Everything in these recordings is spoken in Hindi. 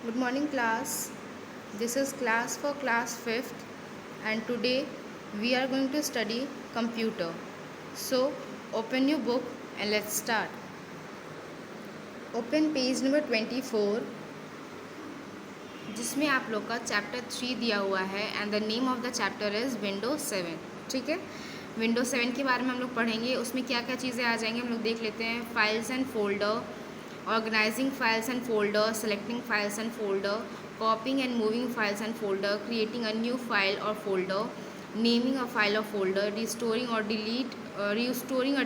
Good morning class. This is class for class 5th and today we are going to study computer. So open your book and let's start. Open page number 24 जिसमें आप लोग का चैप्टर 3 दिया हुआ है and the name of the chapter is Windows 7। ठीक है, विंडोज 7 के बारे में हम लोग पढ़ेंगे। उसमें क्या क्या चीज़ें आ जाएंगी हम लोग देख लेते हैं। Files and folder, organizing files and folder, selecting files and folder, copying and moving files and folder, creating a new file or folder, naming a file or folder, restoring or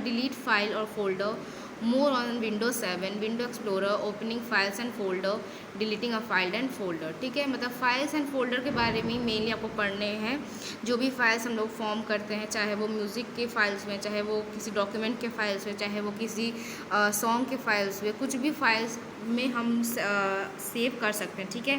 delete file or folder. More on Windows 7, Window Explorer, opening files and folder, deleting a file and folder. ठीक है, मतलब फाइल्स एंड फोल्डर के बारे में मेनली आपको पढ़ने हैं। जो भी फाइल्स हम लोग फॉर्म करते हैं, चाहे वो म्यूज़िक के फाइल्स में, चाहे वो किसी डॉक्यूमेंट के फाइल्स में, चाहे वो किसी सॉन्ग के फाइल्स में, कुछ भी फाइल्स में हम सेव कर सकते हैं। ठीक है,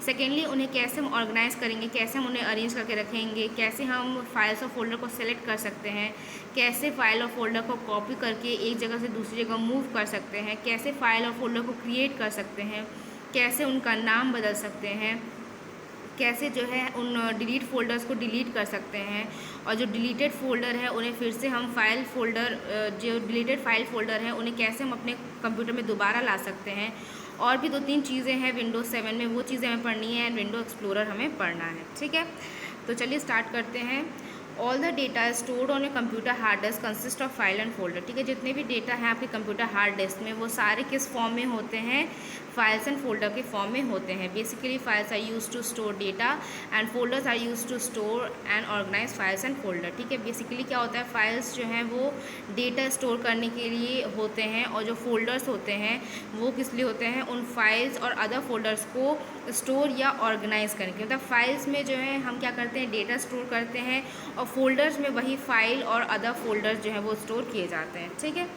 सेकेंडली उन्हें कैसे हम ऑर्गेनाइज़ करेंगे, कैसे हम उन्हें अरेंज करके रखेंगे, कैसे हम फाइल्स और फोल्डर को सेलेक्ट कर सकते हैं, कैसे फाइल और फोल्डर को कॉपी करके एक जगह से दूसरी जगह मूव कर सकते हैं, कैसे फाइल और फोल्डर को क्रिएट कर सकते हैं, कैसे उनका नाम बदल सकते हैं, कैसे जो है उन डिलीट फोल्डर्स को डिलीट कर सकते हैं, और जो डिलीटेड फोल्डर है उन्हें फिर से हम फाइल फोल्डर जो डिलीटेड फाइल फोल्डर है उन्हें कैसे हम अपने कंप्यूटर में दोबारा ला सकते हैं। और भी 2-3 चीज़ें हैं विंडोज 7 में, वो चीज़ें हमें पढ़नी है एंड विंडो एक्सप्लोरर हमें पढ़ना है। ठीक है, तो चलिए स्टार्ट करते हैं। All the data stored on a computer hard disc consist of file and folder. ठीक है, जितने भी डेटा हैं आपके कंप्यूटर हार्ड डिस्क में वो सारे किस फॉर्म में होते हैं? फाइल्स एंड फोल्डर के फॉर्म में होते हैं। Basically files are use to store data and folders are use to store and organise files and folder. ठीक है, बेसिकली क्या होता है, फाइल्स जो हैं वो डेटा स्टोर करने के लिए होते हैं, और जो फोल्डर्स होते हैं वो किस लिए होते हैं? उन फाइल्स और अदर फोल्डर्स को स्टोर या ऑर्गेनाइज करने के। मतलब फाइल्स में जो है हम क्या करते हैं, डेटा स्टोर करते हैं, और फोल्डर्स में वही फाइल और अदर फोल्डर्स जो है वो स्टोर किए जाते हैं। ठीक है,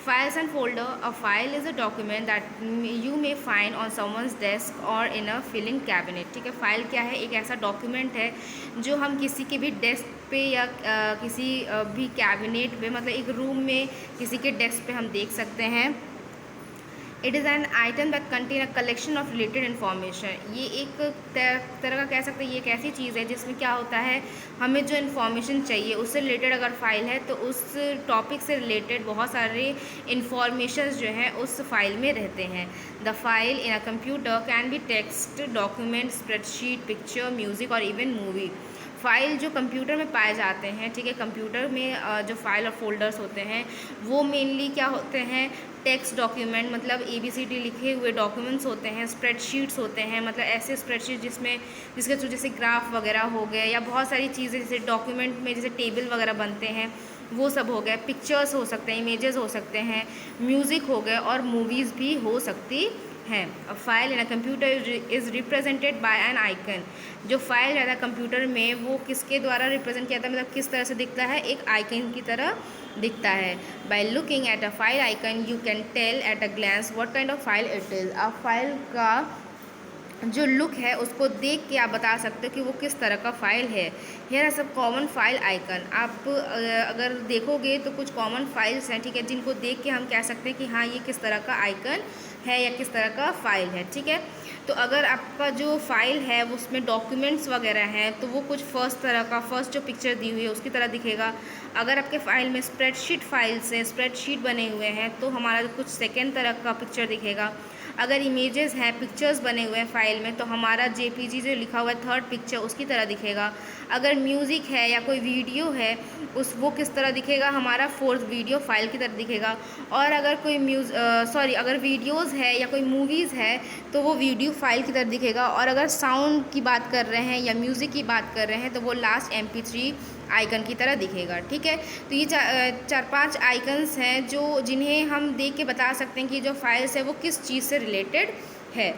files and folder. A file is a document that you may find on someone's desk और इन अ फिलिंग कैबिनेट। ठीक है, फाइल क्या है? एक ऐसा डॉक्यूमेंट है जो हम किसी के भी डेस्क पे या किसी भी कैबिनेट पे, मतलब एक रूम में किसी के डेस्क पे हम देख सकते हैं। It is an item that contain a collection of related information. ये एक तरह का कह सकते हैं, ये एक ऐसी चीज़ है जिसमें क्या होता है, हमें जो इन्फॉर्मेशन चाहिए उससे रिलेटेड अगर फाइल है तो उस टॉपिक से रिलेटेड बहुत सारे इन्फॉर्मेशन जो हैं उस फाइल में रहते हैं। The file in a computer can be text, document, spreadsheet, picture, music और इवन मूवी। फ़ाइल जो कंप्यूटर में पाए जाते हैं, ठीक है, कंप्यूटर में जो फाइल और फोल्डर्स होते हैं वो मेनली क्या होते हैं? टेक्स्ट डॉक्यूमेंट, मतलब ABCD लिखे हुए डॉक्यूमेंट्स होते हैं। स्प्रेडशीट्स होते हैं, मतलब ऐसे स्प्रेडशीट जिसके थ्रू जैसे ग्राफ वगैरह हो गए, या बहुत सारी चीज़ें जैसे डॉक्यूमेंट में जैसे टेबल वगैरह बनते हैं वो सब हो गए। पिक्चर्स हो सकते हैं, इमेजेस हो सकते हैं, म्यूज़िक हो गए, और मूवीज़ भी हो सकती हैं। A file in a computer is represented by N icon. जो फाइल रहता है कंप्यूटर में वो किसके द्वारा रिप्रेजेंट किया जाता है, मतलब किस तरह से दिखता है? एक आइकन की तरह दिखता है। By looking at a file icon you can tell at a glance what kind of file it is. आप फाइल का जो लुक है उसको देख के आप बता सकते हो कि वो किस तरह का फ़ाइल है। हेयर आर सब कॉमन फाइल आइकन। आप अगर देखोगे तो कुछ कॉमन फाइल्स हैं, ठीक है, जिनको देख के हम कह सकते हैं कि हाँ ये किस तरह का आइकन है या किस तरह का फ़ाइल है। ठीक है, तो अगर आपका जो फाइल है उसमें डॉक्यूमेंट्स वगैरह हैं तो वो कुछ फर्स्ट जो पिक्चर दी हुई है उसकी तरह दिखेगा। अगर आपके फाइल में स्प्रेडशीट फाइल्स हैं, स्प्रेडशीट बने हुए हैं, तो हमारा कुछ सेकेंड तरह का पिक्चर दिखेगा। अगर इमेजेस हैं, पिक्चर्स बने हुए हैं फाइल में, तो हमारा JPG जो लिखा हुआ है थर्ड पिक्चर उसकी तरह दिखेगा। अगर म्यूज़िक है या कोई वीडियो है वो किस तरह दिखेगा? हमारा फोर्थ वीडियो फाइल की तरह दिखेगा। और अगर कोई अगर वीडियोज़ है या कोई मूवीज़ है तो वो वीडियो फाइल की तरह दिखेगा। और अगर साउंड की बात कर रहे हैं या म्यूज़िक की बात कर रहे हैं तो वो लास्ट MP3 आइकन की तरह दिखेगा। ठीक है, तो ये 4-5 आइकन्स हैं जिन्हें हम देख के बता सकते हैं कि जो फाइल्स है वो किस चीज़ से रिलेटेड है।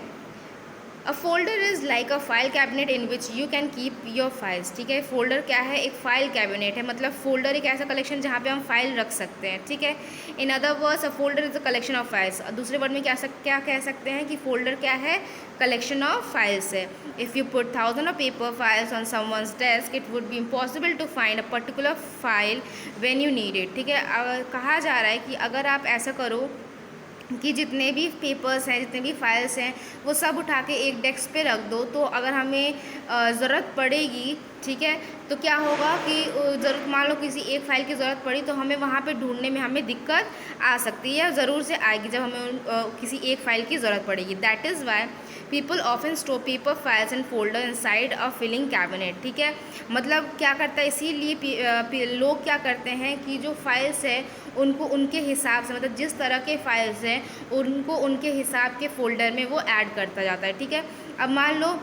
अ folder is like a file cabinet in which you can keep your files. ठीक है, फोल्डर क्या है? एक फाइल कैबिनेट है, मतलब फोल्डर एक ऐसा कलेक्शन जहाँ पे हम फाइल रख सकते हैं। ठीक है, in other words a folder is a collection of files. दूसरे वर्ड में क्या कह सकते हैं कि फोल्डर क्या है? कलेक्शन ऑफ फाइल्स है। If you put 1000 of paper files on someone's desk it would be impossible to find a particular file when you need it. ठीक है, कहा जा रहा है कि अगर आप ऐसा करो कि जितने भी पेपर्स हैं, जितने भी फाइल्स हैं, वो सब उठा के एक डेस्क पे रख दो। तो अगर हमें ज़रूरत पड़ेगी, ठीक है, तो क्या होगा कि ज़रूरत, मान लो किसी एक फ़ाइल की ज़रूरत पड़ी तो हमें वहाँ पे ढूंढने में हमें दिक्कत आ सकती है, ज़रूर से आएगी जब हमें किसी एक फ़ाइल की ज़रूरत पड़ेगी। That is why people often store paper files and folder inside a filing cabinet, ठीक है। मतलब क्या करता है, इसीलिए लोग क्या करते हैं कि जो फाइल्स है उनको उनके हिसाब से, मतलब जिस तरह के फाइल्स हैं उनको उनके हिसाब के फ़ोल्डर में वो ऐड करता जाता है, ठीक है। अब मान लो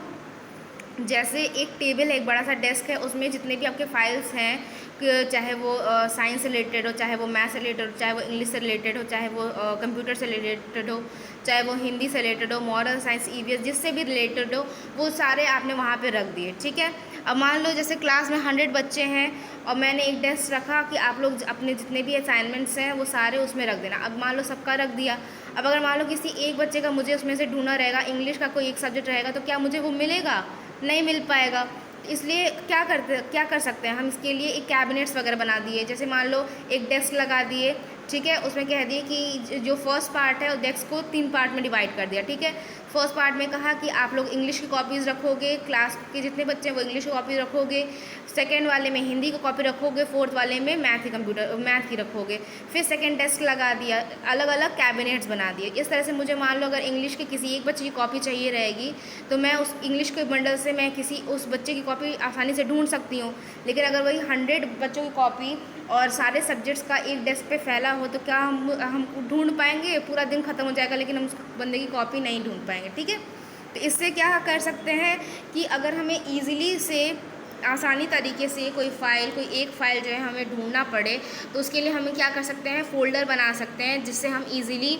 जैसे एक टेबल है, एक बड़ा सा डेस्क है, उसमें जितने भी आपके फाइल्स हैं, चाहे वो साइंस से रिलेटेड हो, चाहे वो मैथ से रिलेटेड हो, चाहे वो इंग्लिश से रिलेटेड हो, चाहे वो कंप्यूटर से रिलेटेड हो, चाहे वो हिंदी से रिलेटेड हो, मॉरल साइंस, ईवीएस, जिससे भी रिलेटेड हो, वो सारे आपने वहाँ पे रख दिए, ठीक है। अब मान लो जैसे क्लास में 100 बच्चे हैं और मैंने एक डेस्क रखा कि आप लोग अपने जितने भी असाइनमेंट्स हैं वो सारे उसमें रख देना। अब मान लो सबका रख दिया, अब अगर मान लो किसी एक बच्चे का मुझे उसमें से ढूंढना रहेगा, इंग्लिश का कोई एक सब्जेक्ट रहेगा, तो क्या मुझे वो मिलेगा? नहीं मिल पाएगा। इसलिए क्या कर सकते हैं हम, इसके लिए एक कैबिनेट्स वगैरह बना दिए। जैसे मान लो एक डेस्क लगा दिए, ठीक है, उसमें कह दिए कि जो फर्स्ट पार्ट है उस डेस्क को 3 पार्ट में डिवाइड कर दिया, ठीक है। फर्स्ट पार्ट में कहा कि आप लोग इंग्लिश की कॉपीज़ रखोगे, क्लास के जितने बच्चे हैं वो इंग्लिश की कॉपी रखोगे, सेकेंड वाले में हिंदी की कॉपी रखोगे, फोर्थ वाले में मैथ की रखोगे। फिर सेकेंड डेस्क लगा दिया, अलग अलग कैबिनेट्स बना दिए। इस तरह से मुझे मान लो अगर इंग्लिश के किसी एक बच्चे की कॉपी चाहिए रहेगी तो मैं उस इंग्लिश के बंडल से मैं किसी उस बच्चे की कॉपी आसानी से ढूंढ सकती हूँ। लेकिन अगर वही 100 बच्चों की कॉपी और सारे सब्जेक्ट्स का एक डेस्क पे फैला हो तो क्या हम ढूंढ पाएंगे? पूरा दिन ख़त्म हो जाएगा लेकिन हम उस बंदे की कॉपी नहीं ढूंढ पाएंगे, ठीक है। तो इससे क्या कर सकते हैं कि अगर हमें ईज़िली से, आसानी तरीके से कोई एक फ़ाइल जो है हमें ढूंढना पड़े, तो उसके लिए हमें क्या कर सकते हैं, फ़ोल्डर बना सकते हैं, जिससे हम ईज़िली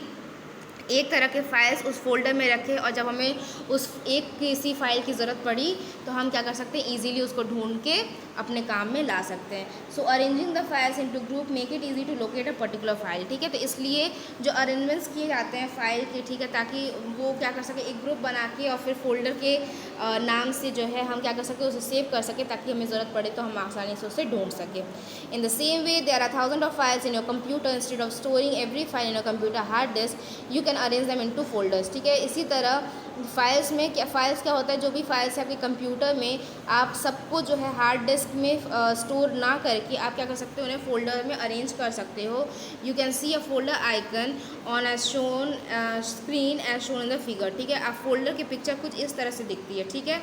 एक तरह के फाइल्स उस फोल्डर में रखें और जब हमें उस एक किसी फ़ाइल की ज़रूरत पड़ी तो हम क्या कर सकते हैं, इजीली उसको ढूंढ के अपने काम में ला सकते हैं। So arranging the files into group make it easy to locate a particular file, ठीक है। तो इसलिए जो अरेंजमेंट्स किए जाते हैं फ़ाइल के, ठीक है, ताकि वो क्या कर सके, एक ग्रुप बना के और फिर फोल्डर के नाम से जो है हम क्या कर सकें, उसे सेव कर सकें, ताकि हमें ज़रूरत पड़े तो हम आसानी से उसे ढूंढ सकें। In the same way there are thousand of files in your computer, instead of storing every file in your computer hard disk you can arrange them into folders, ठीक है। इसी तरह फाइल्स क्या होता है, जो भी फाइल्स है आपके कंप्यूटर में, आप सबको जो है हार्ड डिस्क में स्टोर ना करके आप क्या कर सकते हो, उन्हें फोल्डर में अरेंज कर सकते हो। You can see a folder icon on as shown screen as shown in the figure, ठीक है। आप फोल्डर की पिक्चर कुछ इस तरह से दिखती है, ठीक है।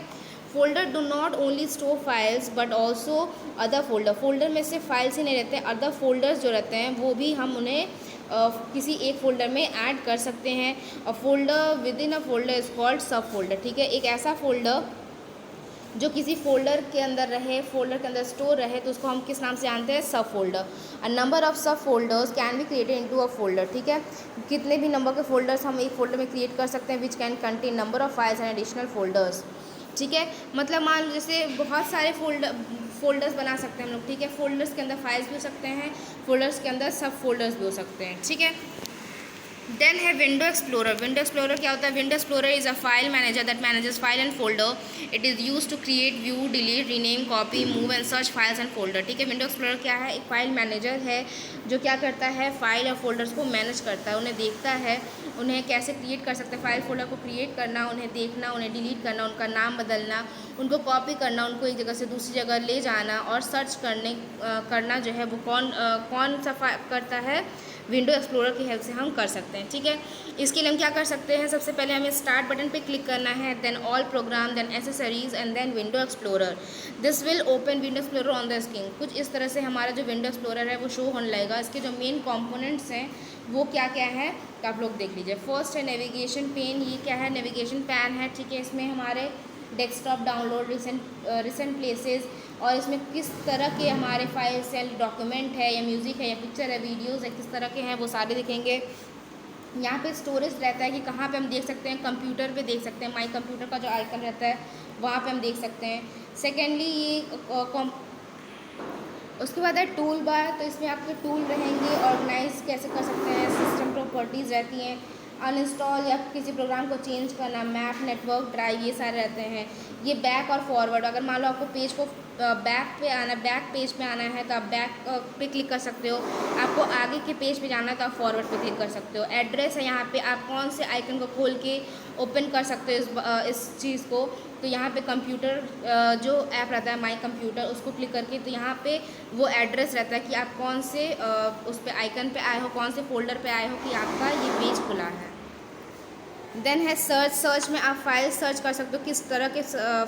Folder do not only store files but also other folder में सिर्फ फाइल्स ही नहीं रहते हैं, अदर फोल्डर्स जो रहते हैं वो भी हम उन्हें किसी एक फ़ोल्डर में ऐड कर सकते हैं। और folder with in a folder is called सब फोल्डर, ठीक है। एक ऐसा फोल्डर जो किसी फोल्डर के अंदर रहे, फोल्डर के अंदर स्टोर रहे, तो उसको हम किस नाम से जानते हैं, सब फोल्डर। अ नंबर ऑफ सब folders can be created into a folder, ठीक है। कितने भी नंबर के फोल्डर्स हम एक फोल्डर में क्रिएट कर सकते हैं, which can contain number of files and additional folders, ठीक है। मतलब मान लो जैसे बहुत सारे फोल्डर्स बना सकते हैं हम लोग, ठीक है। फोल्डर्स के अंदर फाइल्स भी हो सकते हैं, फोल्डर्स के अंदर सब फोल्डर्स भी हो सकते हैं, ठीक है। देन है विंडो एक्सप्लोरर। विंडो एक्सप्लोरर क्या होता है? Window explorer is a file manager that manages file and folder. It is use to create, view, delete, rename, copy, move and search files and folder, ठीक है। विंडो एक्सप्लोरर क्या है? एक फाइल मैनेजर है जो क्या करता है, फाइल और फोल्डर्स को मैनेज करता है, उन्हें देखता है, उन्हें कैसे क्रिएट कर सकते हैं, फाइल फोल्डर को क्रिएट करना, उन्हें देखना, उन्हें डिलीट करना, उनका नाम बदलना, उनको कॉपी करना, उनको एक जगह से दूसरी जगह ले जाना और सर्च करना जो है वो कौन सा करता है, विंडो एक्सप्लोरर की हेल्प से हम कर सकते हैं, ठीक है। इसके लिए हम क्या कर सकते हैं, सबसे पहले हमें स्टार्ट बटन पे क्लिक करना है, then all program, then accessories and then window explorer. This will open window explorer on the screen. कुछ इस तरह से हमारा जो विंडो एक्सप्लोरर है वो शो होने लगेगा। इसके जो मेन कंपोनेंट्स हैं वो क्या क्या है, तो आप लोग देख लीजिए। फर्स्ट है नेविगेशन पेन। ये क्या है? नेविगेशन पैन है, ठीक है। इसमें हमारे डेस्कटॉप डाउनलोड, रिसेंट प्लेसेस, और इसमें किस तरह के हमारे फाइल्स हैं, डॉक्यूमेंट है या म्यूज़िक है या पिक्चर है, वीडियोस है, किस तरह के हैं वो सारे दिखेंगे। यहाँ पे स्टोरेज रहता है कि कहाँ पे हम देख सकते हैं, कंप्यूटर पे देख सकते हैं, माई कंप्यूटर का जो आइकन रहता है वहाँ पे हम देख सकते हैं। सेकेंडली ये उसके बाद है टूल बार। तो इसमें आपके टूल रहेंगे, ऑर्गेनाइज कैसे कर सकते हैं, सिस्टम प्रॉपर्टीज़ रहती हैं, अनइंस्टॉल या किसी प्रोग्राम को चेंज करना, मैप, नेटवर्क, ड्राइव, ये सारे रहते हैं। ये बैक और फॉरवर्ड, अगर मान लो आपको पेज को बैक पेज पे आना है तो आप बैक पे क्लिक कर सकते हो, आपको आगे के पेज पे जाना है तो आप फॉरवर्ड पे क्लिक कर सकते हो। एड्रेस है, यहाँ पे आप कौन से आइकन को खोल के ओपन कर सकते हो इस चीज़ को, तो यहाँ पे कंप्यूटर जो ऐप रहता है माई कंप्यूटर, उसको क्लिक करके तो यहाँ पे वो एड्रेस रहता है कि आप कौन से उस पे आइकन पे आए हो, कौन से फोल्डर पे आए हो कि आपका ये पेज खुला है। देन है सर्च में आप फाइल सर्च कर सकते हो, किस तरह के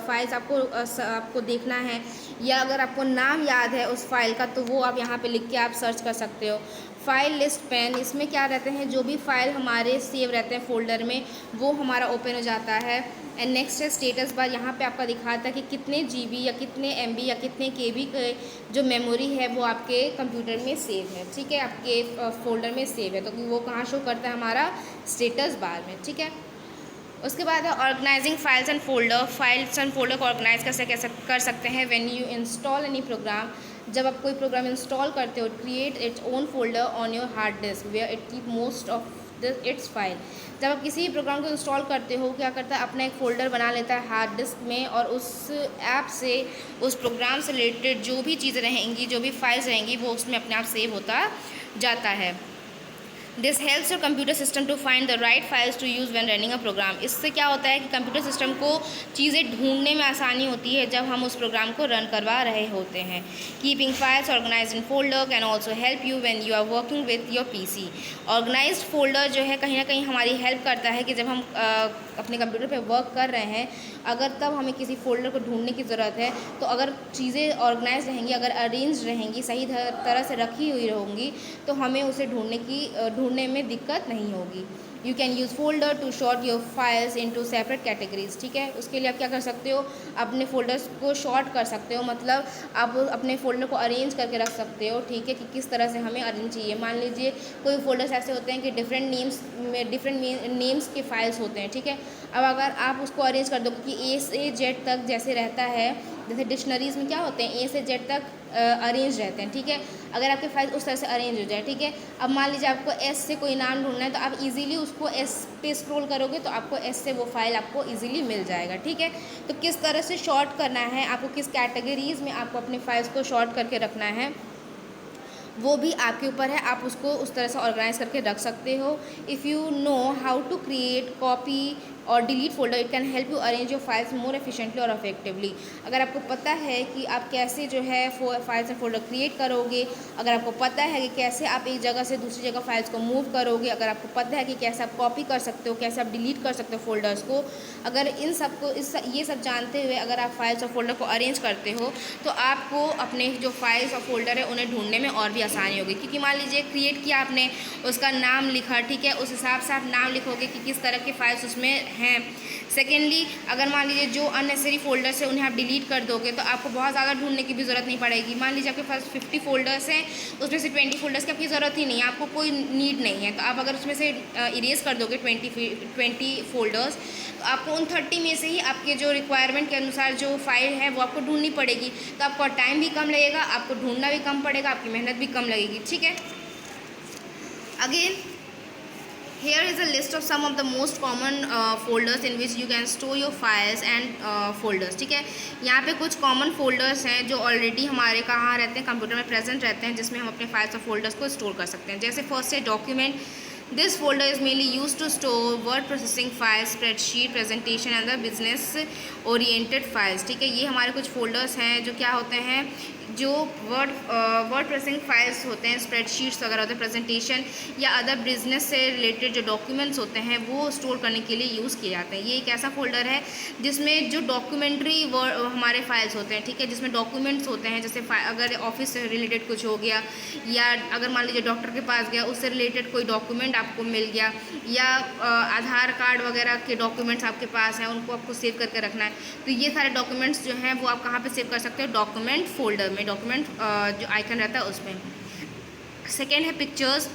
फाइल्स आपको देखना है, या अगर आपको नाम याद है उस फाइल का तो वो आप यहाँ पे लिख के आप सर्च कर सकते हो। फाइल लिस्ट पैन, इसमें क्या रहते हैं, जो भी फाइल हमारे सेव रहते हैं फोल्डर में वो हमारा ओपन हो जाता है। एंड नेक्स्ट है स्टेटस बार, यहाँ पे आपका दिखाता है कि कितने GB या कितने MB या कितने KB जो मेमोरी है वो आपके कंप्यूटर में सेव है, ठीक है, आपके फोल्डर में सेव है, तो वो कहाँ शो करता है, हमारा स्टेटस बार में, ठीक है। उसके बाद है organising files and folder. Files and folder को ऑर्गेनाइज कैसे कर सकते हैं, when you install any program, जब आप कोई प्रोग्राम इंस्टॉल करते हो, create its own folder on your hard disk where it keep most of its file. जब आप किसी भी प्रोग्राम को इंस्टॉल करते हो, क्या करता है, अपना एक फ़ोल्डर बना लेता है हार्ड डिस्क में, और उस ऐप से, उस प्रोग्राम से रिलेटेड जो भी चीज़ें रहेंगी, जो भी फाइल्स रहेंगी, वो उसमें अपने आप सेव होता जाता है। This helps your computer system to find the right files to use when running a program. इससे क्या होता है कि कंप्यूटर सिस्टम को चीज़ें ढूंढने में आसानी होती है जब हम उस प्रोग्राम को रन करवा रहे होते हैं। Keeping files organise in folder can also help you when you are working with your PC। Organised folder जो है कहीं ना कहीं हमारी हेल्प करता है कि जब हम अपने कंप्यूटर पे वर्क कर रहे हैं, अगर तब हमें किसी फोल्डर को ढूंढने की ज़रूरत है, तो अगर चीज़ें ऑर्गेनाइज रहेंगी, अगर अरेंज रहेंगी, सही तरह से रखी हुई रहेंगी, तो हमें उसे ढूंढने में दिक्कत नहीं होगी। You can use folder to short your files into separate categories, ठीक है। उसके लिए आप क्या कर सकते हो, अपने फोल्डर्स को शॉर्ट कर सकते हो, मतलब आप अपने फोल्डर को अरेंज करके रख सकते हो, ठीक है, कि किस तरह से हमें अरेंज चाहिए। मान लीजिए कोई फोल्डर्स ऐसे होते हैं कि डिफरेंट नेम्स के फाइल्स होते हैं, ठीक है। अब अगर आप उसको अरेंज कर दो कि A से Z तक जैसे रहता है, जैसे डिक्शनरीज़ में क्या होते हैं A से Z तक अरेंज रहते हैं, ठीक है, अगर आपके फाइल उस तरह से अरेंज हो जाए, ठीक है। अब मान लीजिए आपको S से कोई नाम ढूंढना है, तो आप इजीली उसको S पे स्क्रॉल करोगे तो आपको S से वो फाइल आपको इजीली मिल जाएगा, ठीक है। तो किस तरह से शॉर्ट करना है, आपको किस कैटेगरीज़ में आपको अपने फाइल्स को शॉर्ट करके रखना है, वो भी आपके ऊपर है, आप उसको उस तरह से ऑर्गेनाइज करके रख सकते हो। If you know how to create, copy और delete folder, it can help you arrange your files more efficiently और इफेक्टिवली। अगर आपको पता है कि आप कैसे जो है फाइल्स एंड फोल्डर क्रिएट करोगे, अगर आपको पता है कि कैसे आप एक जगह से दूसरी जगह फाइल्स को मूव करोगे, अगर आपको पता है कि कैसे आप कॉपी कर सकते हो, कैसे आप डिलीट कर सकते हो फोल्डर्स को, अगर इन सब को ये सब जानते हुए अगर आप फाइल्स और फोल्डर को अरेंज करते हो, तो आपको अपने जो फाइल्स और फोल्डर है उन्हें ढूंढने में और भी आसानी होगी। क्योंकि मान लीजिए क्रिएट किया आपने, उसका नाम लिखा, ठीक है, उस हिसाब से आप नाम लिखोगे कि किस तरह के फाइल्स उसमें हैं। सेकेंडली, अगर मान लीजिए जो अननेसेसरी फोल्डर्स हैं उन्हें आप डिलीट कर दोगे तो आपको बहुत ज़्यादा ढूंढने की भी ज़रूरत नहीं पड़ेगी। मान लीजिए आपके पास 50 फोल्डर्स हैं, उसमें से 20 फोल्डर्स की आपकी ज़रूरत ही नहीं है, आपको कोई नीड नहीं है, तो आप अगर उसमें से इरेज कर दोगे 20 फोल्डर्स, तो आपको उन 30 में से ही आपके जो रिक्वायरमेंट के अनुसार जो फाइल है वो आपको ढूंढनी पड़ेगी, तो आपका टाइम भी कम लगेगा, आपको ढूंढना भी कम पड़ेगा, आपकी मेहनत भी कम लगेगी, ठीक है। Again, here is a list of some of the most common folders in which you can store your files and folders, ठीक है। यहाँ पे कुछ कॉमन फोल्डर्स हैं जो ऑलरेडी हमारे कहाँ रहते हैं, कंप्यूटर में प्रेजेंट रहते हैं, जिसमें हम अपने फाइल्स और फोल्डर्स को स्टोर कर सकते हैं। जैसे फर्स्ट है document. This folder is mainly use to store word processing files, spreadsheet, presentation and the business oriented files, ठीक है। ये हमारे कुछ फोल्डर्स हैं जो क्या होते हैं, जो वर्ड प्रोसेसिंग फाइल्स होते हैं, स्प्रेडशीट्स वगैरह होते हैं, प्रेजेंटेशन या अदर बिजनेस से रिलेटेड जो डॉक्यूमेंट्स होते हैं वो स्टोर करने के लिए यूज़ किए जाते हैं। ये एक ऐसा फोल्डर है जिसमें जो डॉक्यूमेंट्री हमारे फाइल्स होते हैं, ठीक है, जिसमें डॉक्यूमेंट्स होते हैं, जैसे अगर ऑफिस से रिलेटेड कुछ हो गया, या अगर मान लीजिए डॉक्टर के पास गया, उससे रिलेटेड कोई डॉक्यूमेंट आपको मिल गया, या आधार कार्ड वगैरह के डॉक्यूमेंट्स आपके पास हैं, उनको आपको सेव करके रखना है, तो ये सारे डॉक्यूमेंट्स जो हैं वो आप कहाँ पे सेव कर सकते हो, डॉक्यूमेंट फोल्डर में, डॉक्यूमेंट जो आइकन रहता है उसमें। सेकेंड है pictures.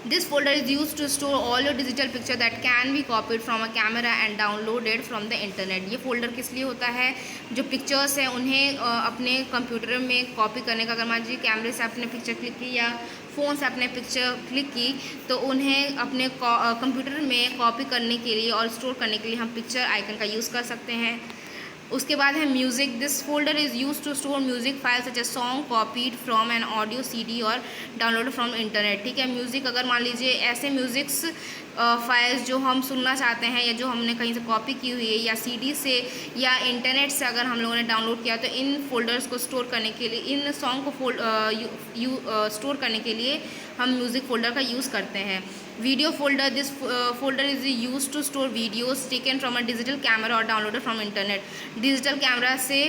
This folder is use to store all your digital picture that can be copied from a camera and downloaded from the internet. ये फोल्डर किस लिए होता है, जो पिक्चर्स हैं उन्हें अपने कंप्यूटर में कॉपी करने का। अगर मान लीजिए कैमरे से आपने पिक्चर क्लिक की या फ़ोन से अपने पिक्चर क्लिक की तो उन्हें अपने कंप्यूटर में कॉपी करने के लिए और स्टोर करने के लिए हम पिक्चर आइकन का यूज़ कर सकते हैं। उसके बाद है music. This folder is use to store music files such as song copied from an audio CD और डाउनलोड फ्रॉम इंटरनेट। ठीक है, म्यूज़िक अगर मान लीजिए ऐसे म्यूज़िक्स फाइल्स जो हम सुनना चाहते हैं या जो हमने कहीं से कॉपी की हुई है या सीडी से या इंटरनेट से अगर हम लोगों ने डाउनलोड किया तो इन फोल्डर्स को स्टोर करने के लिए, इन सॉन्ग को स्टोर करने के लिए हम म्यूज़िक फ़ोल्डर का यूज़ करते हैं। Video folder. This folder is use to store videos taken from a digital camera और downloaded from internet. Digital camera से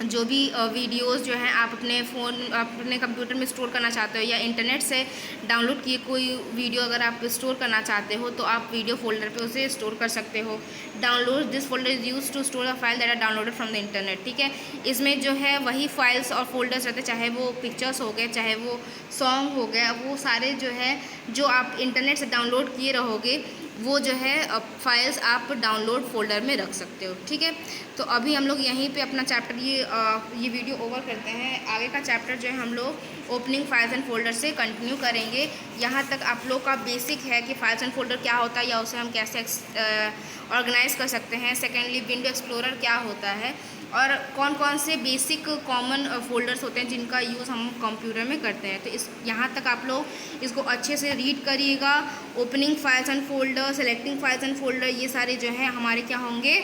जो भी वीडियोस जो हैं आप अपने कंप्यूटर में स्टोर करना चाहते हो या इंटरनेट से डाउनलोड किए कोई वीडियो अगर आप स्टोर करना चाहते हो तो आप वीडियो फोल्डर पे उसे स्टोर कर सकते हो। Download. This folder is use to store a file that are downloaded from the internet. ठीक है, इसमें जो है वही फाइल्स और फोल्डर्स रहते हैं, चाहे वो पिक्चर्स हो गए, चाहे वो सॉन्ग हो गया, वो सारे जो है जो आप इंटरनेट से डाउनलोड किए रहोगे वो जो है फाइल्स आप डाउनलोड फोल्डर में रख सकते हो। ठीक है, तो अभी हम लोग यहीं पे अपना चैप्टर ये वीडियो ओवर करते हैं। आगे का चैप्टर जो है हम लोग ओपनिंग फाइल्स एंड फोल्डर से कंटिन्यू करेंगे। यहाँ तक आप लोग का बेसिक है कि फाइल्स एंड फोल्डर क्या होता है या उसे हम कैसे ऑर्गेनाइज कर सकते हैं। सेकेंडली विंडो एक्सप्लोरर क्या होता है और कौन कौन से बेसिक कॉमन फोल्डर्स होते हैं जिनका यूज़ हम कंप्यूटर में करते हैं। तो इस यहाँ तक आप लोग इसको अच्छे से रीड करिएगा। Opening files and folder, selecting files and folder, ये सारे जो हैं हमारे क्या होंगे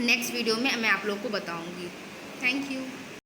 नेक्स्ट वीडियो में मैं आप लोग को बताऊँगी। Thank you.